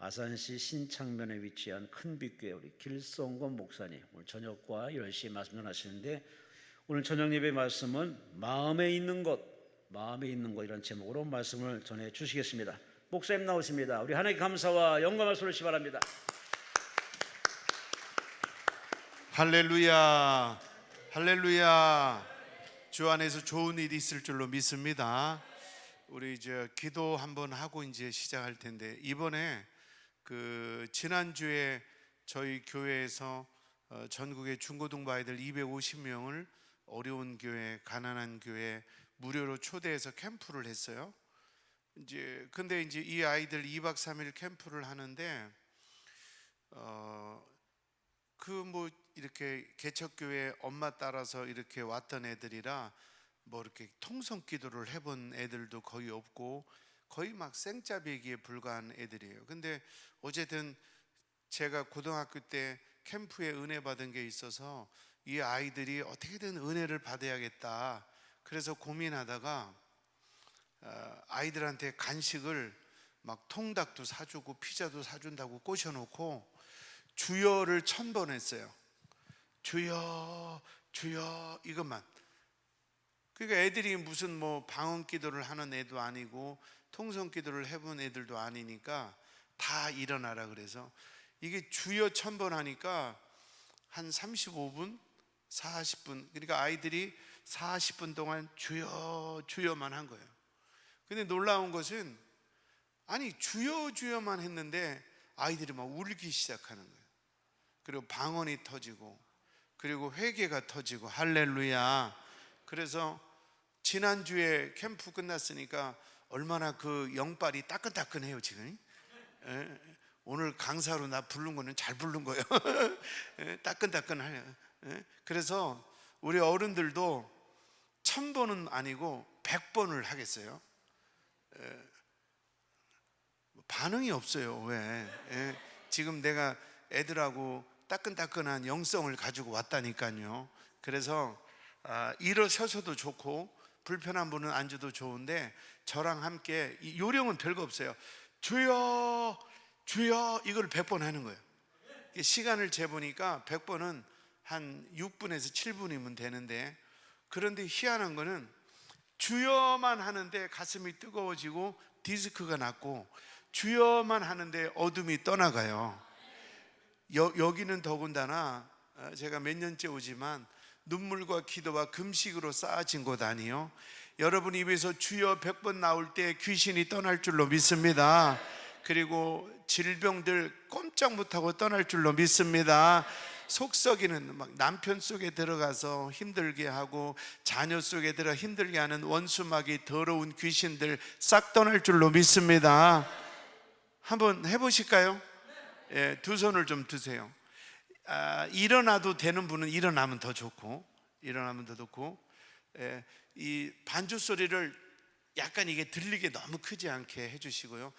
아산시 신창면에 위치한 큰빛교회 우리 길성권 목사님 오늘 저녁과 10시에 말씀 전하시는데, 오늘 저녁 예배 말씀은 마음에 있는 것 이런 제목으로 말씀을 전해 주시겠습니다. 목사님 나오십니다. 우리 하나님께 감사와 영광을 소리시 바랍니다. 할렐루야, 할렐루야. 주 안에서 좋은 일이 있을 줄로 믿습니다. 우리 이제 기도 한번 하고 이제 시작할 텐데, 이번에 지난주에 저희 교회에서 전국의 중고등부 아이들 250명을 어려운 교회, 가난한 교회 무료로 초대해서 캠프를 했어요. 근데 이제 이 아이들 2박 3일 캠프를 하는데 이렇게 개척교회 엄마 따라서 이렇게 왔던 애들이라 이렇게 통성 기도를 해본 애들도 거의 없고 거의 막 생짜배기에 불과한 애들이에요. 근데 어쨌든 제가 고등학교 때 캠프에 은혜 받은 게 있어서 이 아이들이 어떻게든 은혜를 받아야겠다. 그래서 고민하다가 아이들한테 간식을 막 통닭도 사주고 피자도 사준다고 꼬셔놓고 주여를 1000번 했어요. 주여 주여 이것만. 그러니까 애들이 무슨 방언 기도를 하는 애도 아니고 통성 기도를 해본 애들도 아니니까 다 일어나라 그래서 이게 주여 1000번 하니까 한 35분 40분, 그러니까 아이들이 40분 동안 주여 주여만 한 거예요. 근데 놀라운 것은 주여 주여만 했는데 아이들이 막 울기 시작하는 거예요. 그리고 방언이 터지고 그리고 회개가 터지고 할렐루야. 그래서 지난주에 캠프 끝났으니까 얼마나 그 영빨이 따끈따끈해요 지금. 오늘 강사로 나 부른 거는 잘 부른 거예요. 따끈따끈해요. 그래서 우리 어른들도 1000번은 아니고 100번을 하겠어요. 반응이 없어요. 왜? 지금 내가 애들하고 따끈따끈한 영성을 가지고 왔다니까요. 그래서 일어서셔도 좋고 불편한 분은 앉아도 좋은데 저랑 함께, 요령은 별거 없어요. 주여 주여 이걸 100번 하는 거예요. 시간을 재보니까 100번은 한 6분에서 7분이면 되는데, 그런데 희한한 거는 주여만 하는데 가슴이 뜨거워지고 디스크가 났고, 주여만 하는데 어둠이 떠나가요. 여기는 더군다나 제가 몇 년째 오지만 눈물과 기도와 금식으로 쌓아진 곳 아니요. 여러분 입에서 주여 100번 나올 때 귀신이 떠날 줄로 믿습니다. 그리고 질병들 꼼짝 못하고 떠날 줄로 믿습니다. 속썩이는 막 남편 속에 들어가서 힘들게 하고 자녀 속에 들어 힘들게 하는 원수마귀 더러운 귀신들 싹 떠날 줄로 믿습니다. 한번 해보실까요? 두 손을 좀 드세요. 일어나도 되는 분은 일어나면 더 좋고, 이 반주 소리를 약간 이게 들리게 너무 크지 않게 해주시고요.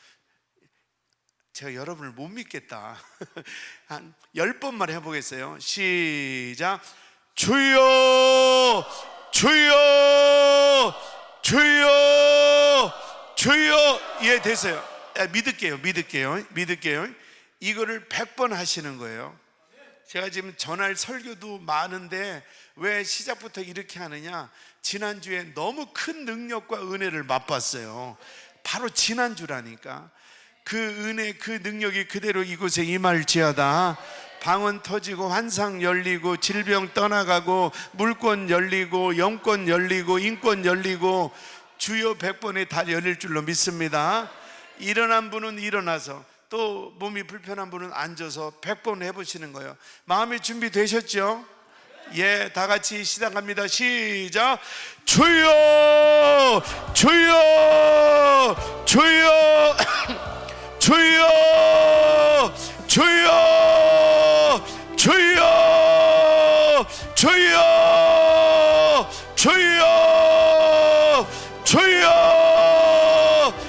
제가 여러분을 못 믿겠다. 한 10번만 해보겠어요. 시작. 주여 주여 주여 주여. 예, 됐어요. 믿을게요. 이거를 100번 하시는 거예요. 제가 지금 전할 설교도 많은데 왜 시작부터 이렇게 하느냐, 지난주에 너무 큰 능력과 은혜를 맛봤어요. 바로 지난주라니까. 그 은혜, 그 능력이 그대로 이곳에 임할지어다. 방언 터지고 환상 열리고 질병 떠나가고 물권 열리고 영권 열리고 인권 열리고 주여 100번의 달이 열릴 줄로 믿습니다. 일어난 분은 일어나서, 또 몸이 불편한 분은 앉아서 100번 해보시는 거예요. 마음이 준비되셨죠? 예, 다 같이 시작합니다. 시작. 주여 주여 주여 주여 주여 주여 주여 주여 주여 주여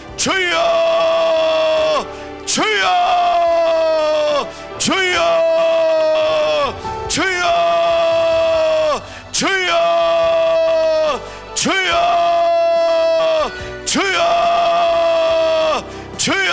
주여 주여 주여 주여 주여 주여 주여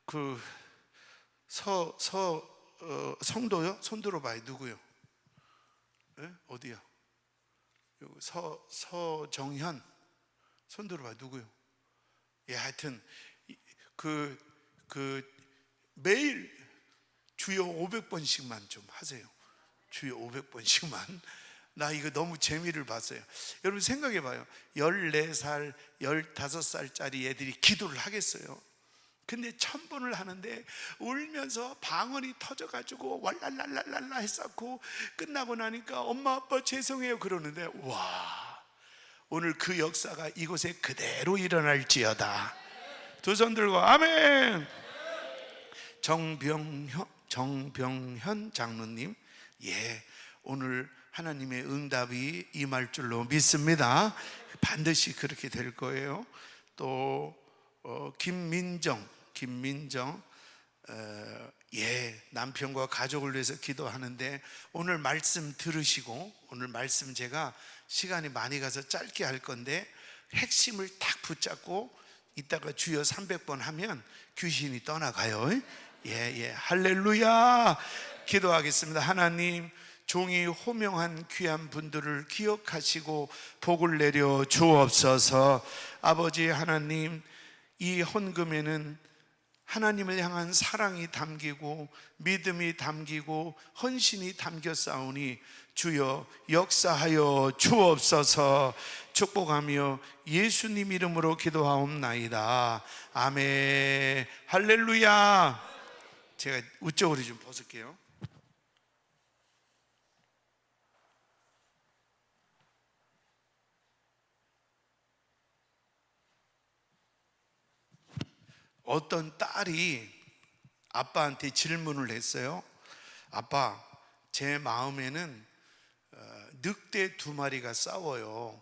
성도요? 손 들어봐요. 누구요? 네? 어디요? 서정현 손 들어봐요. 누구요? 예, 하여튼 그 매일 주여 500번씩만 좀 하세요. 주여 500번씩만. 나 이거 너무 재미를 봤어요. 여러분 생각해 봐요. 14살, 15살짜리 애들이 기도를 하겠어요? 근데 1000번을 하는데 울면서 방언이 터져가지고 왈랄랄랄랄라 했었고, 끝나고 나니까 엄마 아빠 죄송해요 그러는데, 와, 오늘 그 역사가 이곳에 그대로 일어날지어다. 두 손 들고 아멘. 정병현 장로님, 예, 오늘 하나님의 응답이 임할 줄로 믿습니다. 반드시 그렇게 될 거예요. 또 김민정, 예, 남편과 가족을 위해서 기도하는데 오늘 말씀 들으시고, 오늘 말씀 제가 시간이 많이 가서 짧게 할 건데 핵심을 딱 붙잡고 이따가 주여 300번 하면 귀신이 떠나가요. 예, 할렐루야. 기도하겠습니다. 하나님, 종이 호명한 귀한 분들을 기억하시고 복을 내려 주옵소서. 아버지 하나님, 이 헌금에는 하나님을 향한 사랑이 담기고 믿음이 담기고 헌신이 담겨 싸우니 주여 역사하여 주옵소서. 축복하며 예수님 이름으로 기도하옵나이다. 아멘. 할렐루야. 제가 우쪽으로 좀 벗을게요. 어떤 딸이 아빠한테 질문을 했어요. 아빠, 제 마음에는 늑대 2마리가 싸워요.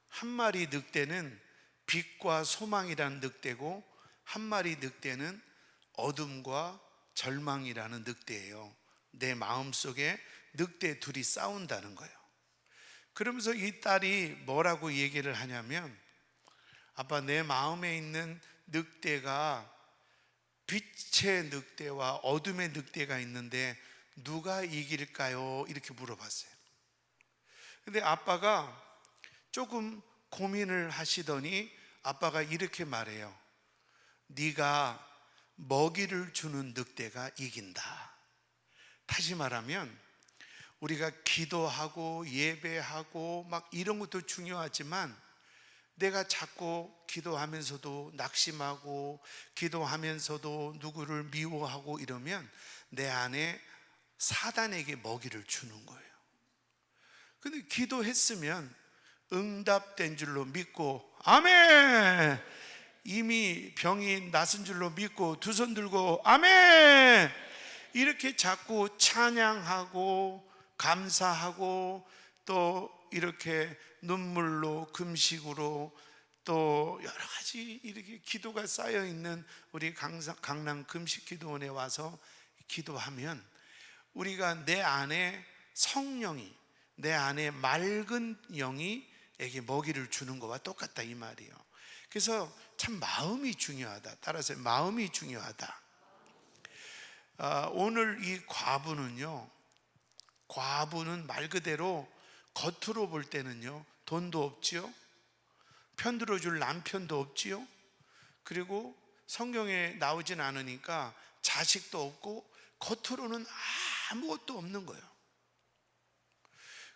한 마리 늑대는 빛과 소망이라는 늑대고, 한 마리 늑대는 어둠과 절망이라는 늑대예요. 내 마음속에 늑대 둘이 싸운다는 거예요. 그러면서 이 딸이 뭐라고 얘기를 하냐면, 아빠, 내 마음에 있는 늑대가 빛의 늑대와 어둠의 늑대가 있는데 누가 이길까요? 이렇게 물어봤어요. 근데 아빠가 조금 고민을 하시더니 아빠가 이렇게 말해요. 네가 먹이를 주는 늑대가 이긴다. 다시 말하면 우리가 기도하고 예배하고 막 이런 것도 중요하지만, 내가 자꾸 기도하면서도 낙심하고 기도하면서도 누구를 미워하고 이러면 내 안에 사단에게 먹이를 주는 거예요. 근데 기도했으면 응답된 줄로 믿고 아멘, 이미 병이 낫은 줄로 믿고 두 손 들고 아멘, 이렇게 자꾸 찬양하고 감사하고 또 이렇게 눈물로 금식으로 또 여러 가지 이렇게 기도가 쌓여 있는 우리 강남 금식기도원에 와서 기도하면 우리가 내 안에 성령이, 내 안에 맑은 영이 에게 먹이를 주는 것과 똑같다 이 말이에요. 그래서 참 마음이 중요하다. 따라서 마음이 중요하다. 오늘 이 과부는 말 그대로 겉으로 볼 때는요, 돈도 없지요, 편들어줄 남편도 없지요, 그리고 성경에 나오진 않으니까 자식도 없고 겉으로는 아무것도 없는 거예요.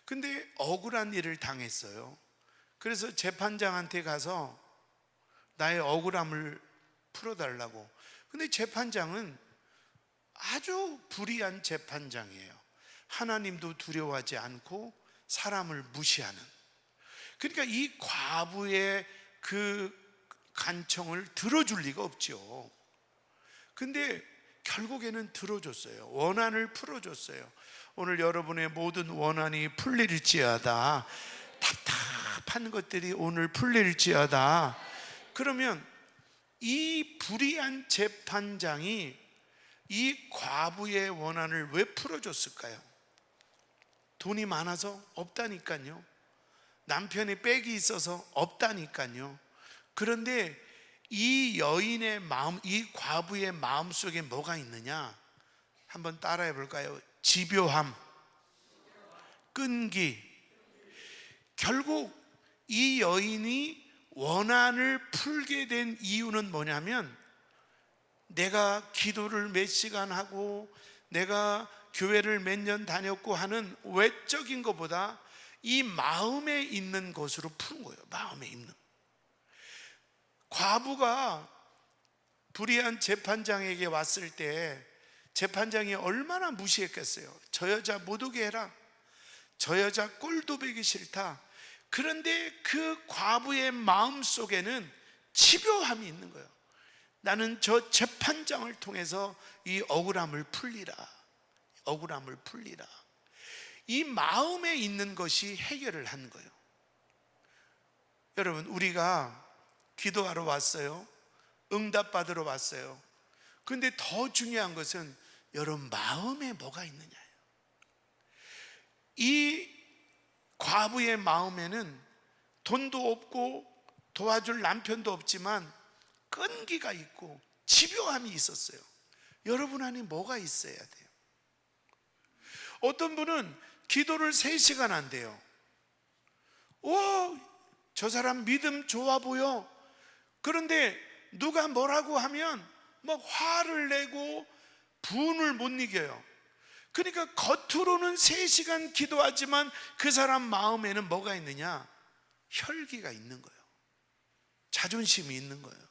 근데 억울한 일을 당했어요. 그래서 재판장한테 가서 나의 억울함을 풀어달라고. 근데 재판장은 아주 불의한 재판장이에요. 하나님도 두려워하지 않고 사람을 무시하는. 그러니까 이 과부의 그 간청을 들어줄 리가 없죠. 근데 결국에는 들어줬어요. 원한을 풀어줬어요. 오늘 여러분의 모든 원한이 풀릴지어다. 답답한 것들이 오늘 풀릴지어다. 그러면 이 불의한 재판장이 이 과부의 원한을 왜 풀어줬을까요? 돈이 많아서? 없다니까요. 남편의 빽이 있어서? 없다니까요. 그런데 이 여인의 마음, 이 과부의 마음 속에 뭐가 있느냐? 한번 따라해 볼까요? 집요함, 끈기. 결국 이 여인이 원한을 풀게 된 이유는 뭐냐면, 내가 기도를 몇 시간 하고 내가 교회를 몇 년 다녔고 하는 외적인 것보다 이 마음에 있는 것으로 푸는 거예요. 마음에 있는. 과부가 불의한 재판장에게 왔을 때 재판장이 얼마나 무시했겠어요. 저 여자 못 오게 해라, 저 여자 꼴도 보기 싫다. 그런데 그 과부의 마음 속에는 집요함이 있는 거예요. 나는 저 재판장을 통해서 이 억울함을 풀리라, 억울함을 풀리라. 이 마음에 있는 것이 해결을 한 거예요. 여러분, 우리가 기도하러 왔어요. 응답받으러 왔어요. 그런데 더 중요한 것은 여러분 마음에 뭐가 있느냐예요. 이 과부의 마음에는 돈도 없고 도와줄 남편도 없지만 끈기가 있고 집요함이 있었어요. 여러분 안에 뭐가 있어야 돼요? 어떤 분은 기도를 3시간 한대요. 저 사람 믿음 좋아 보여. 그런데 누가 뭐라고 하면 막 화를 내고 분을 못 이겨요. 그러니까 겉으로는 3시간 기도하지만 그 사람 마음에는 뭐가 있느냐? 혈기가 있는 거예요. 자존심이 있는 거예요.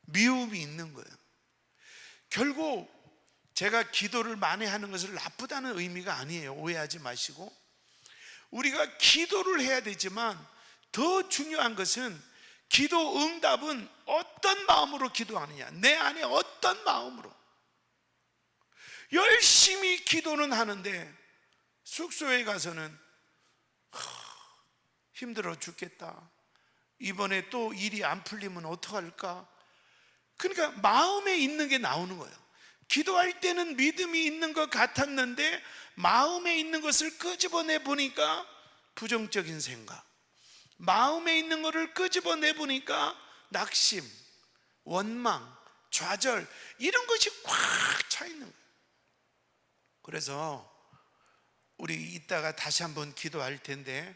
미움이 있는 거예요. 결국 제가 기도를 많이 하는 것을 나쁘다는 의미가 아니에요. 오해하지 마시고, 우리가 기도를 해야 되지만 더 중요한 것은 기도 응답은 어떤 마음으로 기도하느냐, 내 안에 어떤 마음으로. 열심히 기도는 하는데 숙소에 가서는 힘들어 죽겠다, 이번에 또 일이 안 풀리면 어떡할까. 그러니까 마음에 있는 게 나오는 거예요. 기도할 때는 믿음이 있는 것 같았는데 마음에 있는 것을 끄집어내 보니까 부정적인 생각, 마음에 있는 것을 끄집어내 보니까 낙심, 원망, 좌절, 이런 것이 꽉 차 있는 거예요. 그래서 우리 이따가 다시 한번 기도할 텐데,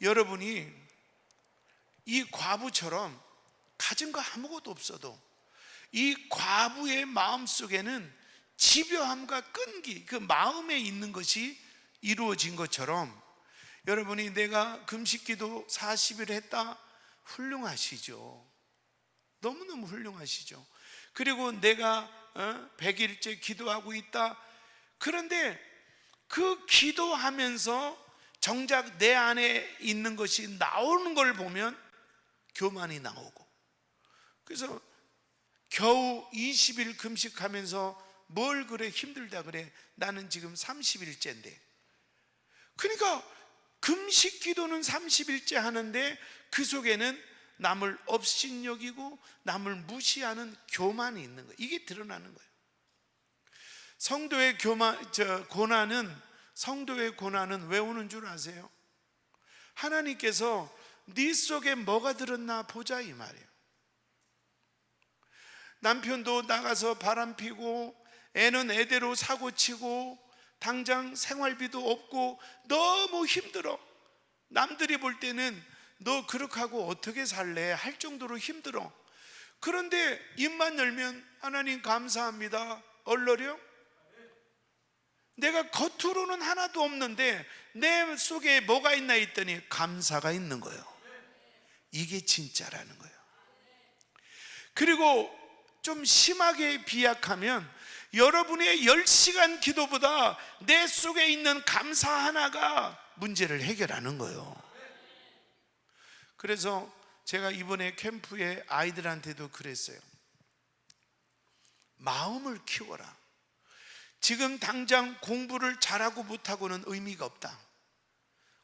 여러분이 이 과부처럼 가진 거 아무것도 없어도 이 과부의 마음 속에는 집요함과 끈기, 그 마음에 있는 것이 이루어진 것처럼, 여러분이 내가 금식기도 40일 했다, 훌륭하시죠. 너무너무 훌륭하시죠. 그리고 내가 100일째 기도하고 있다. 그런데 그 기도하면서 정작 내 안에 있는 것이 나오는 걸 보면 교만이 나오고, 그래서 겨우 20일 금식하면서 뭘 그래 힘들다 그래, 나는 지금 30일째인데. 그러니까 금식 기도는 30일째 하는데 그 속에는 남을 업신여기고 남을 무시하는 교만이 있는 거예요. 이게 드러나는 거예요. 성도의 고난은 왜 오는 줄 아세요? 하나님께서 네 속에 뭐가 들었나 보자, 이 말이에요. 남편도 나가서 바람 피고 애는 애대로 사고치고 당장 생활비도 없고 너무 힘들어. 남들이 볼 때는 너 그렇게 하고 어떻게 살래 할 정도로 힘들어. 그런데 입만 열면 하나님 감사합니다, 얼러려? 내가 겉으로는 하나도 없는데 내 속에 뭐가 있나 했더니 감사가 있는 거예요. 이게 진짜라는 거예요. 그리고 좀 심하게 비약하면 여러분의 10시간 기도보다 내 속에 있는 감사 하나가 문제를 해결하는 거예요. 그래서 제가 이번에 캠프에 아이들한테도 그랬어요. 마음을 키워라. 지금 당장 공부를 잘하고 못하고는 의미가 없다.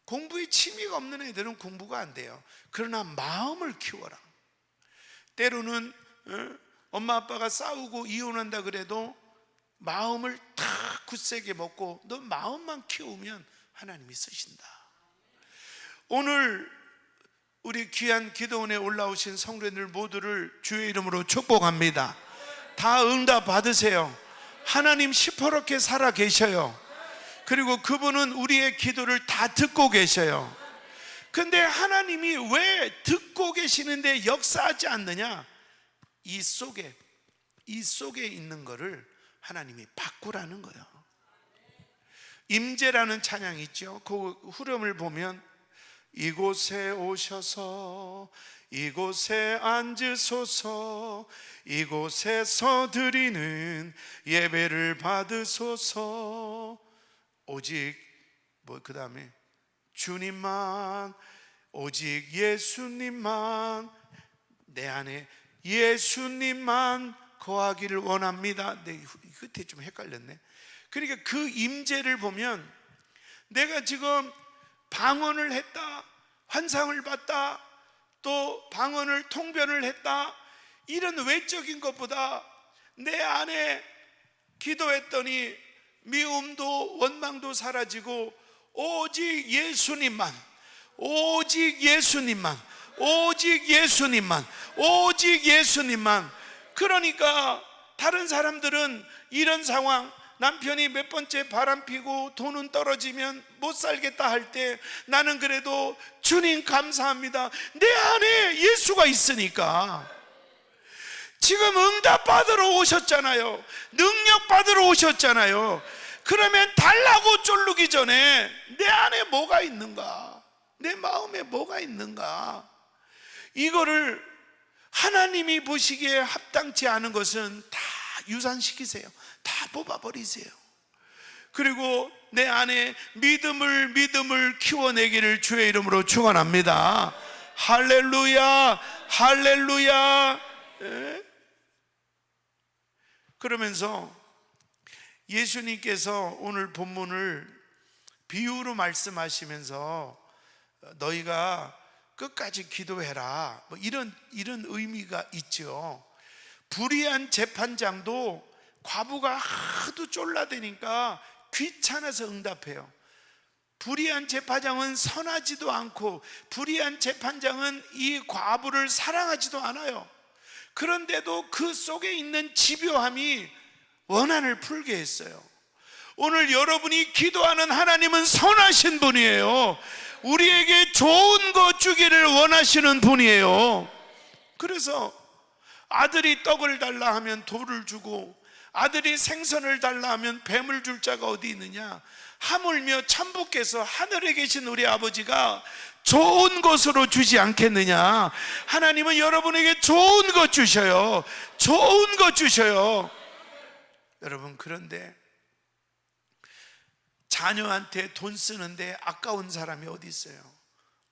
공부에 취미가 없는 애들은 공부가 안 돼요. 그러나 마음을 키워라. 때로는 엄마 아빠가 싸우고 이혼한다 그래도 마음을 탁 굳세게 먹고 너 마음만 키우면 하나님이 쓰신다. 오늘 우리 귀한 기도원에 올라오신 성도님들 모두를 주의 이름으로 축복합니다. 다 응답 받으세요. 하나님 시퍼렇게 살아 계셔요. 그리고 그분은 우리의 기도를 다 듣고 계셔요. 근데 하나님이 왜 듣고 계시는데 역사하지 않느냐? 이 속에 있는 거를 하나님이 바꾸라는 거예요. 임재라는 찬양이 있죠. 그 후렴을 보면 이곳에 오셔서 이곳에 앉으소서 이곳에서 드리는 예배를 받으소서 오직 그 다음에 주님만 오직 예수님만 내 안에 예수님만 거하기를 원합니다. 내 끝에 좀 헷갈렸네. 그러니까 그 임재를 보면 내가 지금 방언을 했다, 환상을 봤다, 또 방언을 통변을 했다, 이런 외적인 것보다 내 안에 기도했더니 미움도 원망도 사라지고 오직 예수님만 오직 예수님만 오직 예수님만 오직 예수님만. 그러니까 다른 사람들은 이런 상황, 남편이 몇 번째 바람피고 돈은 떨어지면 못 살겠다 할 때 나는 그래도 주님 감사합니다, 내 안에 예수가 있으니까. 지금 응답 받으러 오셨잖아요. 능력 받으러 오셨잖아요. 그러면 달라고 쫄르기 전에 내 안에 뭐가 있는가, 내 마음에 뭐가 있는가, 이거를 하나님이 보시기에 합당치 않은 것은 다 유산시키세요. 다 뽑아버리세요. 그리고 내 안에 믿음을 키워내기를 주의 이름으로 축원합니다. 할렐루야, 할렐루야. 그러면서 예수님께서 오늘 본문을 비유로 말씀하시면서 너희가 끝까지 기도해라, 뭐 이런 의미가 있죠. 불의한 재판장도 과부가 하도 쫄라대니까 귀찮아서 응답해요. 불의한 재판장은 선하지도 않고 불의한 재판장은 이 과부를 사랑하지도 않아요. 그런데도 그 속에 있는 집요함이 원한을 풀게 했어요. 오늘 여러분이 기도하는 하나님은 선하신 분이에요. 우리에게 좋은 거 주기를 원하시는 분이에요. 그래서 아들이 떡을 달라 하면 돌을 주고 아들이 생선을 달라 하면 뱀을 줄 자가 어디 있느냐. 하물며 천부께서 하늘에 계신 우리 아버지가 좋은 것으로 주지 않겠느냐. 하나님은 여러분에게 좋은 것 주셔요. 좋은 것 주셔요. 여러분, 그런데 자녀한테 돈 쓰는데 아까운 사람이 어디 있어요?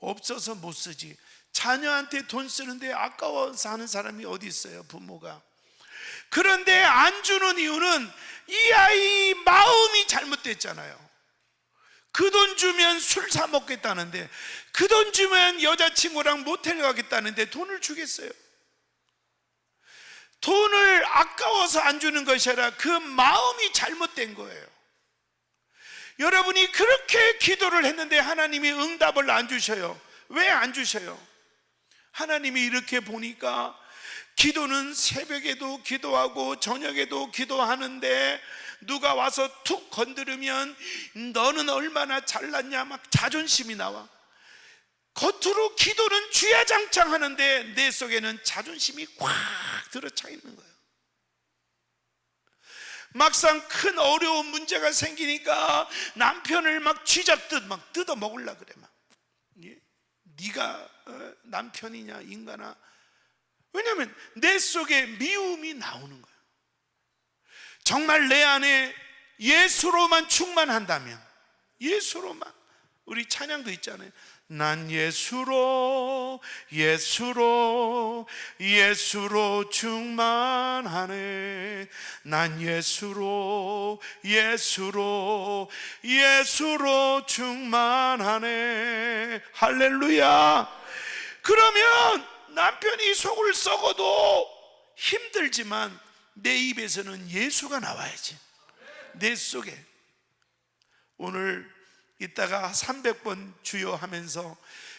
없어서 못 쓰지. 자녀한테 돈 쓰는데 아까워서 하는 사람이 어디 있어요? 부모가. 그런데 안 주는 이유는 이 아이 마음이 잘못됐잖아요. 그 돈 주면 술 사 먹겠다는데, 그 돈 주면 여자친구랑 모텔 가겠다는데 돈을 주겠어요? 돈을 아까워서 안 주는 것이 아니라 그 마음이 잘못된 거예요. 여러분이 그렇게 기도를 했는데 하나님이 응답을 안 주셔요. 왜 안 주셔요? 하나님이 이렇게 보니까 기도는 새벽에도 기도하고 저녁에도 기도하는데 누가 와서 툭 건드리면 너는 얼마나 잘났냐 막 자존심이 나와. 겉으로 기도는 주야장창 하는데 내 속에는 자존심이 꽉 들어차 있는 거예요. 막상 큰 어려운 문제가 생기니까 남편을 막 쥐잡듯 막 뜯어 먹으려고 그래. 막 네가 남편이냐 인간아. 왜냐하면 내 속에 미움이 나오는 거예요. 정말 내 안에 예수로만 충만한다면, 예수로만. 우리 찬양도 있잖아요. 난 예수로 충만하네. 난 예수로 충만하네. 할렐루야. 그러면 남편이 속을 썩어도 힘들지만 내 입에서는 예수가 나와야지. 내 속에. 오늘 이따가 300번 주여 하면서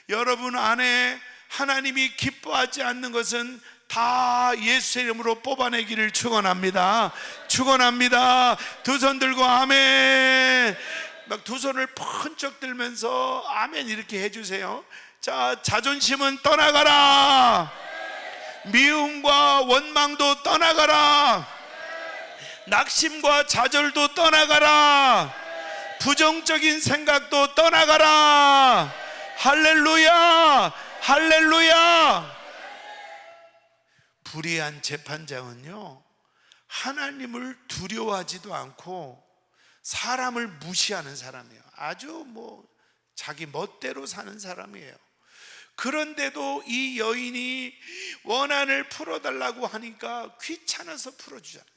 여러분 안에 하나님이 기뻐하지 않는 것은 다 예수의 이름으로 뽑아내기를 축원합니다. 축원합니다. 두 손 들고 아멘. 막 두 손을 번쩍 들면서 아멘 이렇게 해주세요. 자, 자존심은 떠나가라. 미움과 원망도 떠나가라. 낙심과 좌절도 떠나가라. 부정적인 생각도 떠나가라. 할렐루야, 할렐루야. 불의한 재판장은요, 하나님을 두려워하지도 않고 사람을 무시하는 사람이에요. 아주 자기 멋대로 사는 사람이에요. 그런데도 이 여인이 원한을 풀어달라고 하니까 귀찮아서 풀어주잖아요.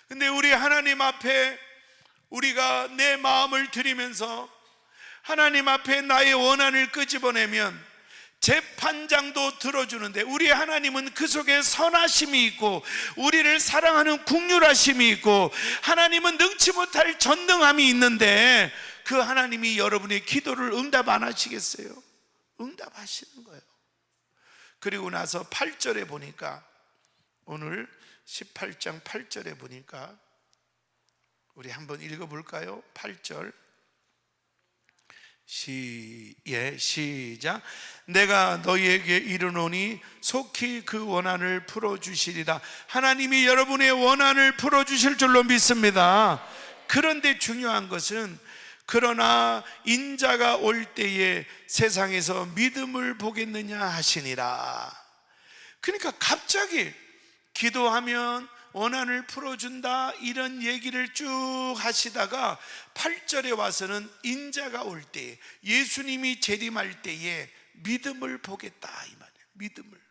근데 우리 하나님 앞에 우리가 내 마음을 드리면서 하나님 앞에 나의 원한을 끄집어내면 재판장도 들어주는데, 우리 하나님은 그 속에 선하심이 있고 우리를 사랑하는 긍휼하심이 있고 하나님은 능치 못할 전능함이 있는데, 그 하나님이 여러분의 기도를 응답 안 하시겠어요? 응답하시는 거예요. 그리고 나서 8절에 보니까, 오늘 18장 8절에 보니까 우리 한번 읽어볼까요? 8절 시작. 내가 너희에게 이르노니 속히 그 원한을 풀어주시리라. 하나님이 여러분의 원한을 풀어주실 줄로 믿습니다. 그런데 중요한 것은, 그러나 인자가 올 때에 세상에서 믿음을 보겠느냐 하시니라. 그러니까 갑자기 기도하면 원한을 풀어준다 이런 얘기를 쭉 하시다가 8절에 와서는 인자가 올 때, 예수님이 재림할 때에 믿음을 보겠다 이 말이에요. 믿음을.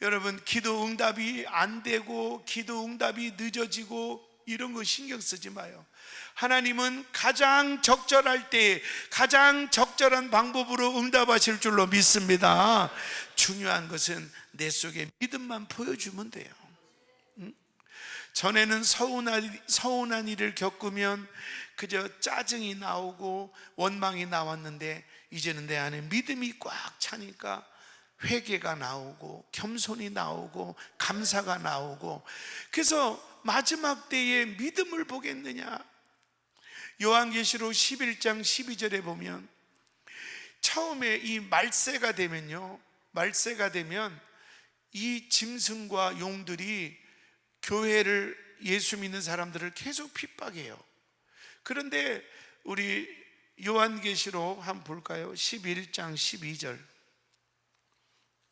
여러분, 기도 응답이 안 되고 기도 응답이 늦어지고 이런 거 신경 쓰지 마요. 하나님은 가장 적절할 때 가장 적절한 방법으로 응답하실 줄로 믿습니다. 중요한 것은 내 속에 믿음만 보여주면 돼요. 전에는 서운한 일을 겪으면 그저 짜증이 나오고 원망이 나왔는데, 이제는 내 안에 믿음이 꽉 차니까 회개가 나오고 겸손이 나오고 감사가 나오고, 그래서 마지막 때에 믿음을 보겠느냐. 요한계시록 11장 12절에 보면, 처음에 이 말세가 되면요, 말세가 되면 이 짐승과 용들이 교회를, 예수 믿는 사람들을 계속 핍박해요. 그런데 우리 요한계시록 한번 볼까요? 11장 12절.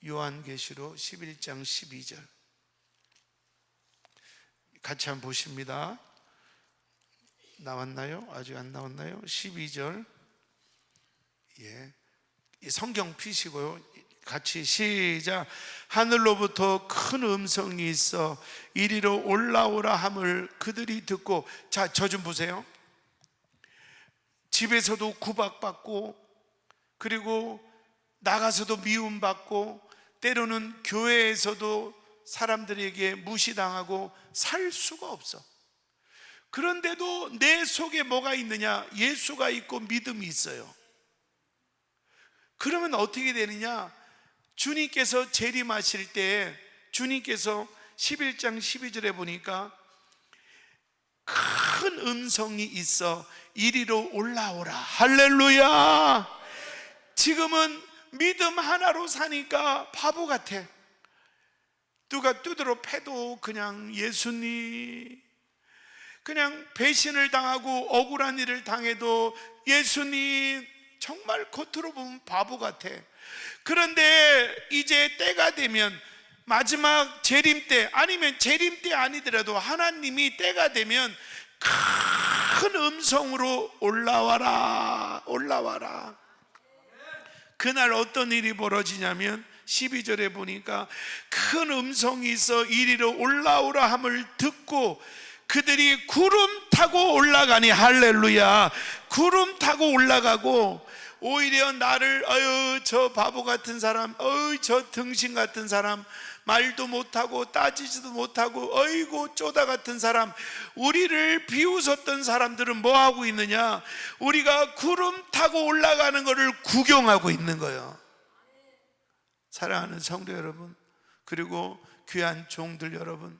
요한계시록 11장 12절 같이 한번 보십니다. 나왔나요? 아직 안 나왔나요? 12절. 예, 성경 피시고요, 같이 시작. 하늘로부터 큰 음성이 있어 이리로 올라오라 함을 그들이 듣고. 자, 저 좀 보세요. 집에서도 구박받고, 그리고 나가서도 미움받고, 때로는 교회에서도 사람들에게 무시당하고 살 수가 없어. 그런데도 내 속에 뭐가 있느냐? 예수가 있고 믿음이 있어요. 그러면 어떻게 되느냐? 주님께서 재림하실 때, 주님께서 11장 12절에 보니까 큰 음성이 있어 이리로 올라오라. 할렐루야. 지금은 믿음 하나로 사니까 바보 같아. 누가 두드러 패도 그냥 예수님, 그냥 배신을 당하고 억울한 일을 당해도 예수님, 정말 겉으로 보면 바보 같아. 그런데 이제 때가 되면, 마지막 재림 때, 아니면 재림 때 아니더라도 하나님이 때가 되면 큰 음성으로 올라와라, 올라와라. 그날 어떤 일이 벌어지냐면 12절에 보니까 큰 음성이 있어 이리로 올라오라 함을 듣고 그들이 구름 타고 올라가니. 할렐루야. 구름 타고 올라가고, 오히려 나를, 아유 저 바보 같은 사람, 어이 저 등신 같은 사람, 말도 못하고 따지지도 못하고 어이고 쪼다 같은 사람, 우리를 비웃었던 사람들은 뭐 하고 있느냐? 우리가 구름 타고 올라가는 것을 구경하고 있는 거예요. 사랑하는 성도 여러분, 그리고 귀한 종들 여러분,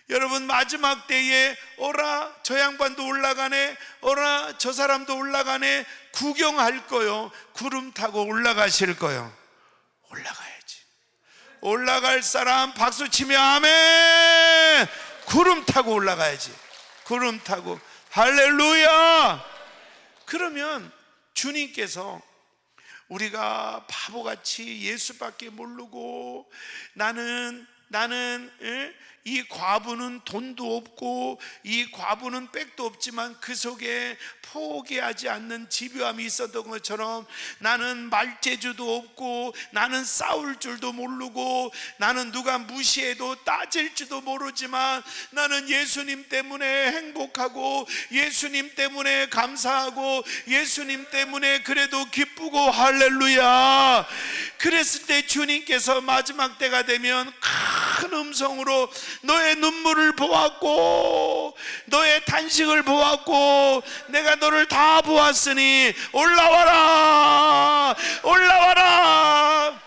여러분 마지막 때에 오라 저 양반도 올라가네, 오라 저 사람도 올라가네, 구경할 거요, 구름 타고 올라가실 거요. 올라가야지. 올라갈 사람 박수 치며 아멘. 구름 타고 올라가야지. 구름 타고. 할렐루야. 그러면 주님께서 우리가 바보같이 예수밖에 모르고 나는 이 과부는 돈도 없고 이 과부는 백도 없지만 그 속에 포기하지 않는 집요함이 있었던 것처럼 나는 말재주도 없고 나는 싸울 줄도 모르고 나는 누가 무시해도 따질 줄도 모르지만 나는 예수님 때문에 행복하고 예수님 때문에 감사하고 예수님 때문에 그래도 기쁘고 할렐루야. 그랬을 때 주님께서 마지막 때가 되면 큰 음성으로 너의 눈물을 보았고 너의 탄식을 보았고 내가 너를 다 보았으니 올라와라 올라와라.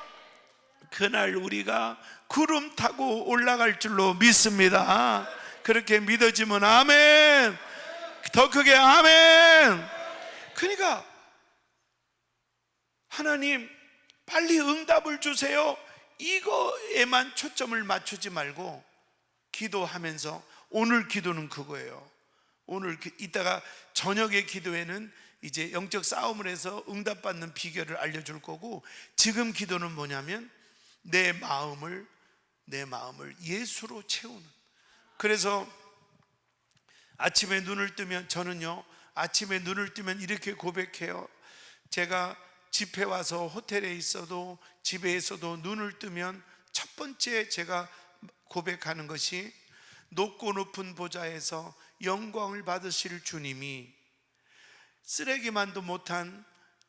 그날 우리가 구름 타고 올라갈 줄로 믿습니다. 그렇게 믿어지면 아멘. 더 크게 아멘. 그러니까 하나님 빨리 응답을 주세요, 이거에만 초점을 맞추지 말고 기도하면서, 오늘 기도는 그거예요. 오늘 이따가 저녁의 기도에는 이제 영적 싸움을 해서 응답받는 비결을 알려줄 거고, 지금 기도는 뭐냐면 내 마음을 예수로 채우는. 그래서 아침에 눈을 뜨면, 저는요 아침에 눈을 뜨면 이렇게 고백해요. 제가 집에 와서 호텔에 있어도 집에 있어도 눈을 뜨면 첫 번째 제가 고백하는 것이, 높고 높은 보좌에서 영광을 받으실 주님이 쓰레기만도 못한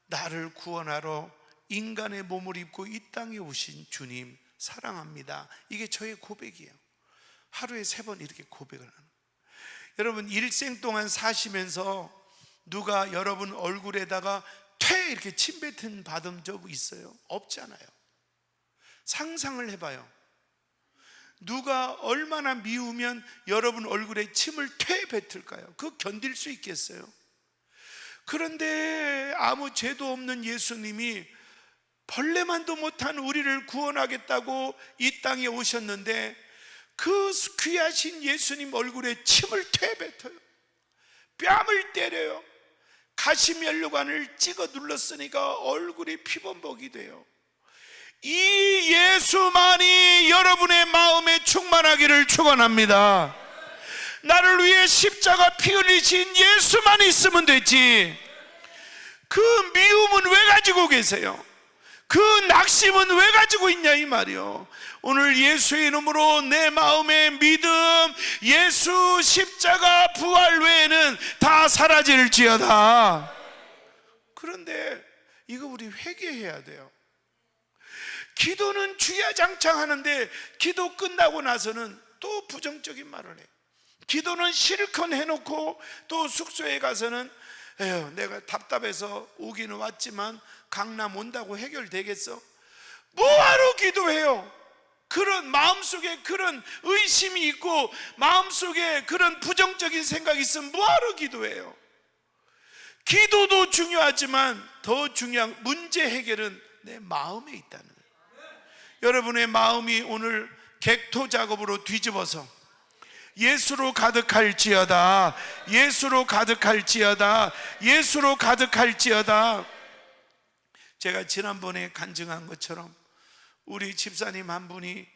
나를 구원하러 인간의 몸을 입고 이 땅에 오신 주님 사랑합니다. 이게 저의 고백이에요. 하루에 3번 이렇게 고백을 하는 거예요. 여러분 일생 동안 사시면서 누가 여러분 얼굴에다가 퇴 이렇게 침 뱉은 받은 적 있어요? 없잖아요. 상상을 해봐요. 누가 얼마나 미우면 여러분 얼굴에 침을 퇴 뱉을까요? 그거 견딜 수 있겠어요? 그런데 아무 죄도 없는 예수님이 벌레만도 못한 우리를 구원하겠다고 이 땅에 오셨는데 그 귀하신 예수님 얼굴에 침을 퇴 뱉어요. 뺨을 때려요. 가시면류관을 찍어 눌렀으니까 얼굴이 피범벅이 돼요. 이 예수만이 여러분의 마음에 충만하기를 축원합니다. 나를 위해 십자가 피 흘리신 예수만 있으면 되지. 그 미움은 왜 가지고 계세요? 그 낙심은 왜 가지고 있냐 이 말이요. 오늘 예수의 이름으로 내 마음의 믿음, 예수 십자가 부활 외에는 다 사라질지어다. 그런데 이거 우리 회개해야 돼요. 기도는 주야장창 하는데 기도 끝나고 나서는 또 부정적인 말을 해요. 기도는 실컷 해놓고 또 숙소에 가서는 에휴, 내가 답답해서 오기는 왔지만 강남 온다고 해결되겠어? 뭐하러 기도해요? 그런 마음속에 그런 의심이 있고 마음속에 그런 부정적인 생각이 있으면 뭐하러 기도해요? 기도도 중요하지만 더 중요한 문제 해결은 내 마음에 있다는 거예요. 여러분의 마음이 오늘 객토 작업으로 뒤집어서 예수로 가득할지어다, 예수로 가득할지어다, 예수로 가득할지어다. 제가 지난번에 간증한 것처럼 우리 집사님 한 분이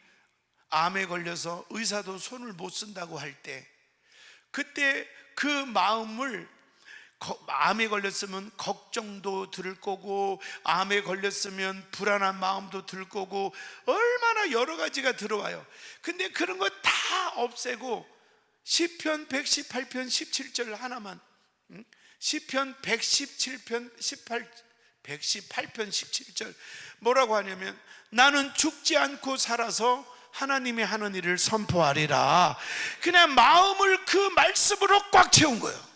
암에 걸려서 의사도 손을 못 쓴다고 할 때, 그때 그 마음을, 암에 걸렸으면 걱정도 들 거고 암에 걸렸으면 불안한 마음도 들 거고 얼마나 여러 가지가 들어와요. 근데 그런 거 다 없애고 시편 118편 17절 하나만, 시편 118편 17절 뭐라고 하냐면, 나는 죽지 않고 살아서 하나님이 하는 일을 선포하리라. 그냥 마음을 그 말씀으로 꽉 채운 거예요.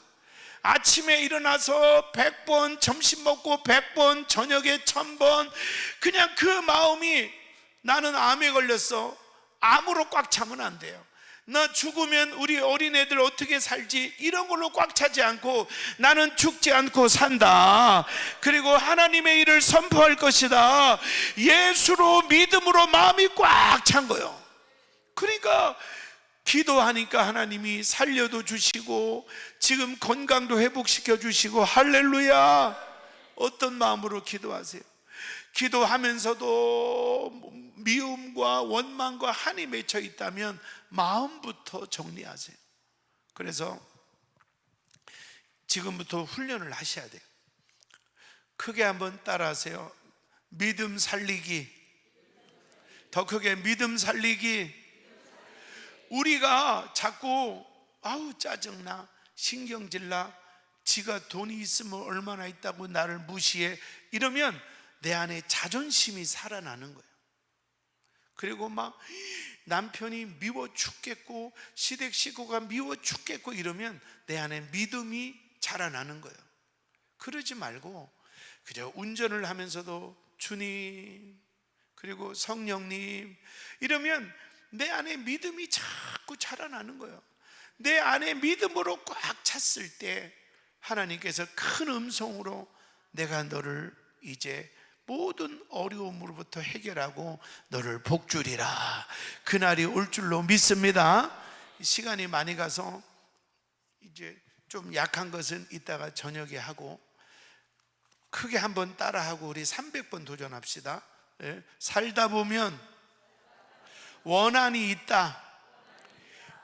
아침에 일어나서 100번, 점심 먹고 100번, 저녁에 1000번, 그냥 그 마음이 나는 암에 걸렸어, 암으로 꽉 차면 안 돼요. 나 죽으면 우리 어린애들 어떻게 살지, 이런 걸로 꽉 차지 않고 나는 죽지 않고 산다, 그리고 하나님의 일을 선포할 것이다, 예수로 믿음으로 마음이 꽉 찬 거예요. 그러니까 기도하니까 하나님이 살려도 주시고 지금 건강도 회복시켜 주시고, 할렐루야. 어떤 마음으로 기도하세요? 기도하면서도 미움과 원망과 한이 맺혀 있다면 마음부터 정리하세요. 그래서 지금부터 훈련을 하셔야 돼요. 크게 한번 따라하세요. 믿음 살리기. 더 크게, 믿음 살리기. 우리가 자꾸 아우 짜증나, 신경질나, 지가 돈이 있으면 얼마나 있다고 나를 무시해, 이러면 내 안에 자존심이 살아나는 거예요. 그리고 막 남편이 미워 죽겠고 시댁 식구가 미워 죽겠고 이러면 내 안에 믿음이 자라나는 거예요. 그러지 말고 그저 운전을 하면서도 주님, 그리고 성령님, 이러면 내 안에 믿음이 자꾸 자라나는 거예요. 내 안에 믿음으로 꽉 찼을 때 하나님께서 큰 음성으로 내가 너를 이제 모든 어려움으로부터 해결하고 너를 복주리라, 그날이 올 줄로 믿습니다. 시간이 많이 가서 이제 좀 약한 것은 이따가 저녁에 하고, 크게 한번 따라하고 우리 300번 도전합시다. 예? 살다 보면 원한이 있다.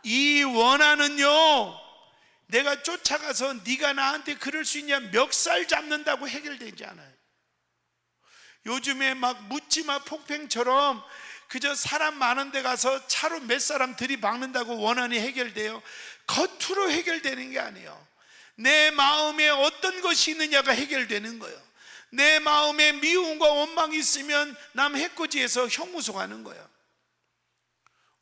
이 원한은요, 내가 쫓아가서 네가 나한테 그럴 수 있냐, 멱살 잡는다고 해결되지 않아요. 요즘에 막 묻지마 폭행처럼 그저 사람 많은 데 가서 차로 몇 사람 들이박는다고 원한이 해결돼요? 겉으로 해결되는 게 아니에요. 내 마음에 어떤 것이 있느냐가 해결되는 거예요. 내 마음에 미움과 원망이 있으면 남 해코지에서 형무소 가는 거예요.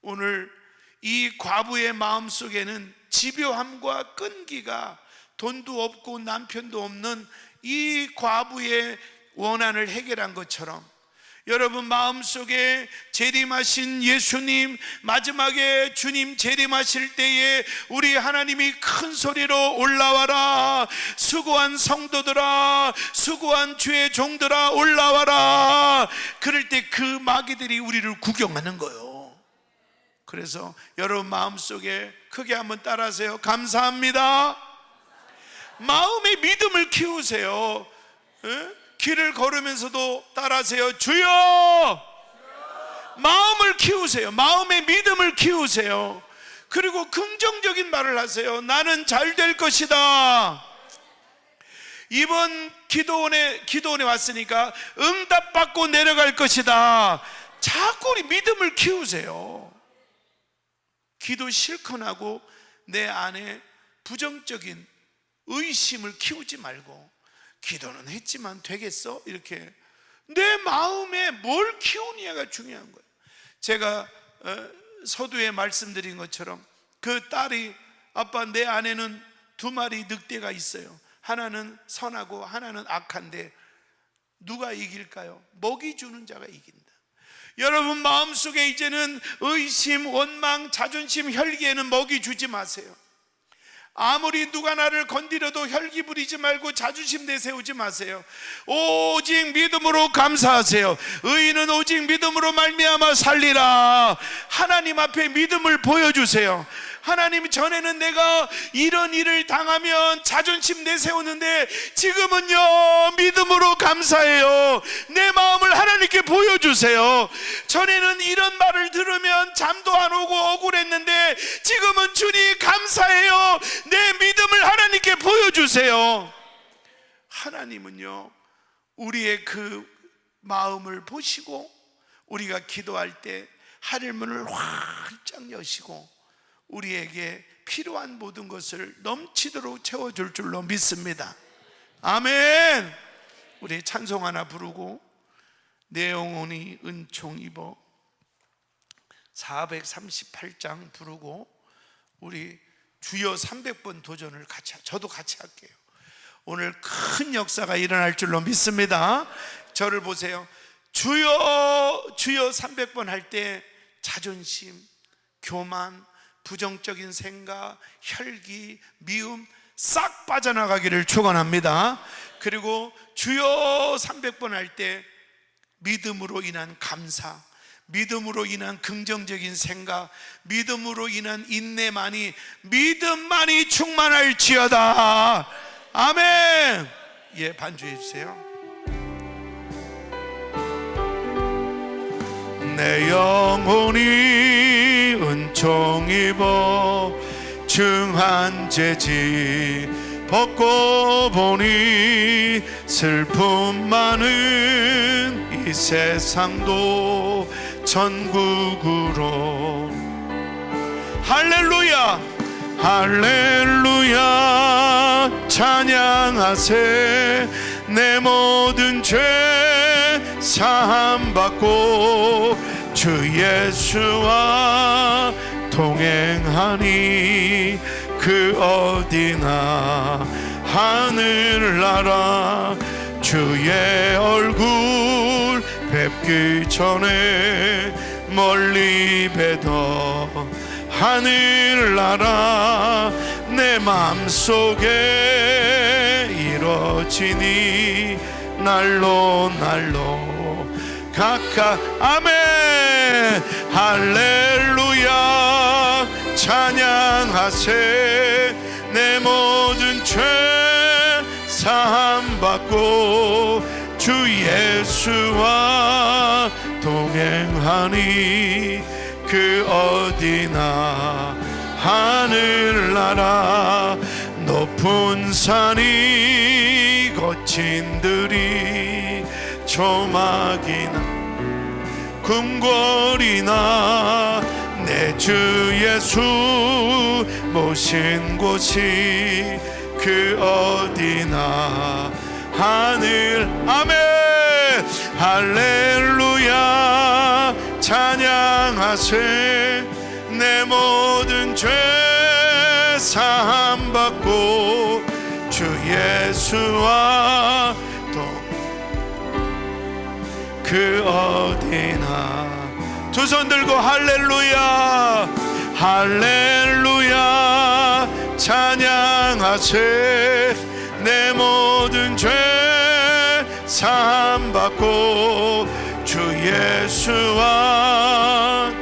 오늘 이 과부의 마음 속에는 집요함과 끈기가, 돈도 없고 남편도 없는 이 과부의 원한을 해결한 것처럼 여러분 마음속에 재림하신 예수님, 마지막에 주님 재림하실 때에 우리 하나님이 큰 소리로 올라와라, 수고한 성도들아, 수고한 주의 종들아 올라와라. 그럴 때 그 마귀들이 우리를 구경하는 거예요. 그래서 여러분 마음속에 크게 한번 따라하세요. 감사합니다. 마음의 믿음을 키우세요. 에? 길을 걸으면서도 따라하세요. 주여! 마음을 키우세요. 마음의 믿음을 키우세요. 그리고 긍정적인 말을 하세요. 나는 잘 될 것이다. 이번 기도원에 왔으니까 응답받고 내려갈 것이다. 자꾸 우리 믿음을 키우세요. 기도 실컷 하고 내 안에 부정적인 의심을 키우지 말고, 기도는 했지만 되겠어? 이렇게 내 마음에 뭘 키우느냐가 중요한 거예요. 제가 서두에 말씀드린 것처럼 그 딸이, 아빠 내 안에는 2마리 늑대가 있어요. 하나는 선하고 하나는 악한데 누가 이길까요? 먹이 주는 자가 이긴다. 여러분 마음속에 이제는 의심, 원망, 자존심, 혈기에는 먹이 주지 마세요. 아무리 누가 나를 건드려도 혈기 부리지 말고 자존심 내세우지 마세요. 오직 믿음으로 감사하세요. 의인은 오직 믿음으로 말미암아 살리라. 하나님 앞에 믿음을 보여주세요. 하나님, 전에는 내가 이런 일을 당하면 자존심 내세우는데 지금은요 믿음으로 감사해요. 내 마음을 하나님께 보여주세요. 전에는 이런 말을 들으면 잠도 안 오고 억울했는데 지금은 주님 감사해요. 내 믿음을 하나님께 보여주세요. 하나님은요 우리의 그 마음을 보시고 우리가 기도할 때 하늘문을 활짝 여시고 우리에게 필요한 모든 것을 넘치도록 채워줄 줄로 믿습니다. 아멘. 우리 찬송 하나 부르고 내 영혼이 은총 입어 438장 부르고 우리 주여 300번 도전을 저도 같이 할게요. 오늘 큰 역사가 일어날 줄로 믿습니다. 저를 보세요. 주여 주여 300번 할 때 자존심, 교만, 부정적인 생각, 혈기, 미움 싹 빠져나가기를 축원합니다. 그리고 주여 300번 할 때 믿음으로 인한 감사, 믿음으로 인한 긍정적인 생각, 믿음으로 인한 인내만이, 믿음만이 충만할지어다. 아멘. 예, 반주해 주세요. 내 영혼이 은총 입어 중한 죄지 벗고 보니 슬픔 많은 이 세상도 천국으로. 할렐루야 할렐루야 찬양하세. 내 모든 죄 사함받고 주 예수와 동행하니 그 어디나 하늘나라. 주의 얼굴 뵙기 전에 멀리 뵈더 하늘나라. 내 맘속에 이뤄지니 날로 날로 가까. 아멘. 할렐루야 찬양하세. 내 모든 죄 사함받고 주 예수와 동행하니 그 어디나 하늘나라. 높은 산이 거친 들이 조막이나 궁궐이나 내 주 예수 모신 곳이 그 어디나 하늘. 아멘. 할렐루야 찬양하세. 내 모든 죄 사함받고 주 예수와 그 어디나. 두 손 들고 할렐루야 할렐루야 찬양하세. 내 모든 죄 사함받고 주 예수와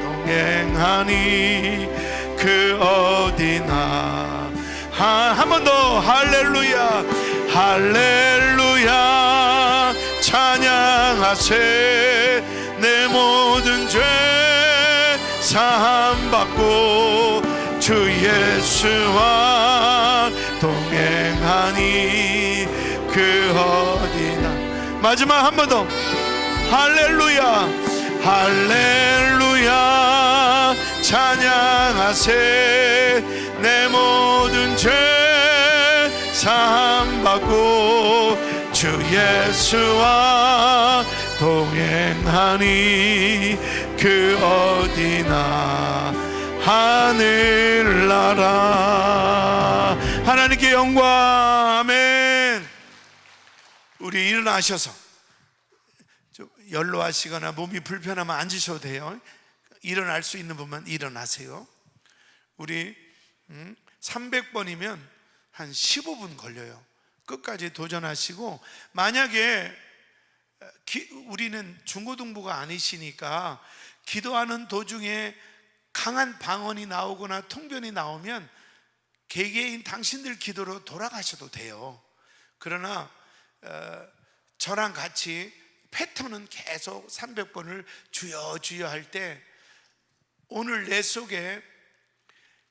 동행하니 그 어디나. 한 번 더 할렐루야 할렐루야 찬양하세. 내 모든 죄 사함받고 주 예수와 동행하니 그 어디나. 마지막 한 번 더 할렐루야 할렐루야 찬양하세. 내 모든 죄 사함받고 주 예수와 동행하니 그 어디나 하늘나라. 하나님께 영광. 아멘. 우리 일어나셔서 좀 연로하시거나 몸이 불편하면 앉으셔도 돼요. 일어날 수 있는 분만 일어나세요. 우리 300번이면 한 15분 걸려요. 끝까지 도전하시고, 만약에 우리는 중고등부가 아니시니까 기도하는 도중에 강한 방언이 나오거나 통변이 나오면 개개인 당신들 기도로 돌아가셔도 돼요. 그러나 저랑 같이 패턴은 계속 300번을 주여 주여 할 때, 오늘 내 속에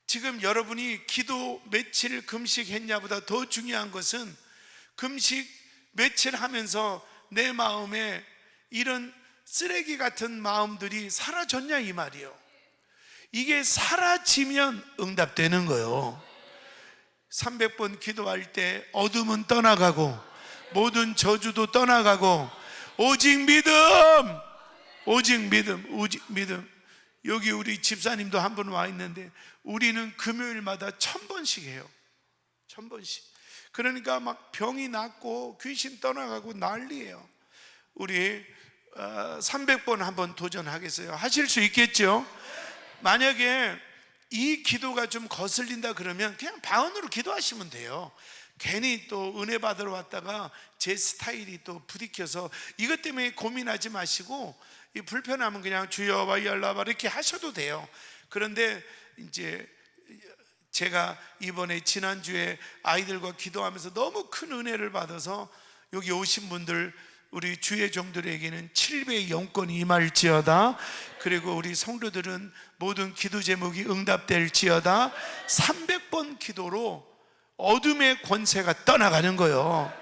지금 여러분이 기도 며칠 금식했냐보다 더 중요한 것은 금식 며칠 하면서 내 마음에 이런 쓰레기 같은 마음들이 사라졌냐 이 말이에요. 이게 사라지면 응답되는 거예요. 300번 기도할 때 어둠은 떠나가고 모든 저주도 떠나가고 오직 믿음, 오직 믿음, 오직 믿음. 여기 우리 집사님도 한 분 와 있는데 우리는 금요일마다 1000번씩 해요. 1000번씩. 그러니까 막 병이 낫고 귀신 떠나가고 난리예요. 우리 300번 한번 도전하겠어요? 하실 수 있겠죠? 만약에 이 기도가 좀 거슬린다 그러면 그냥 방언으로 기도하시면 돼요. 괜히 또 은혜 받으러 왔다가 제 스타일이 또 부딪혀서 이것 때문에 고민하지 마시고, 이 불편하면 그냥 주여 바이알라바 이렇게 하셔도 돼요. 그런데 이제 제가 이번에 지난주에 아이들과 기도하면서 너무 큰 은혜를 받아서 여기 오신 분들, 우리 주의 종들에게는 7배의 영권이 임할지어다. 그리고 우리 성도들은 모든 기도 제목이 응답될지어다. 300번 기도로 어둠의 권세가 떠나가는 거예요.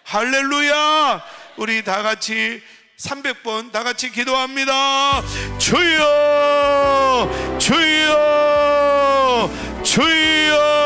할렐루야. 우리 다 같이 300번 다 같이 기도합니다. 주여 주여 주여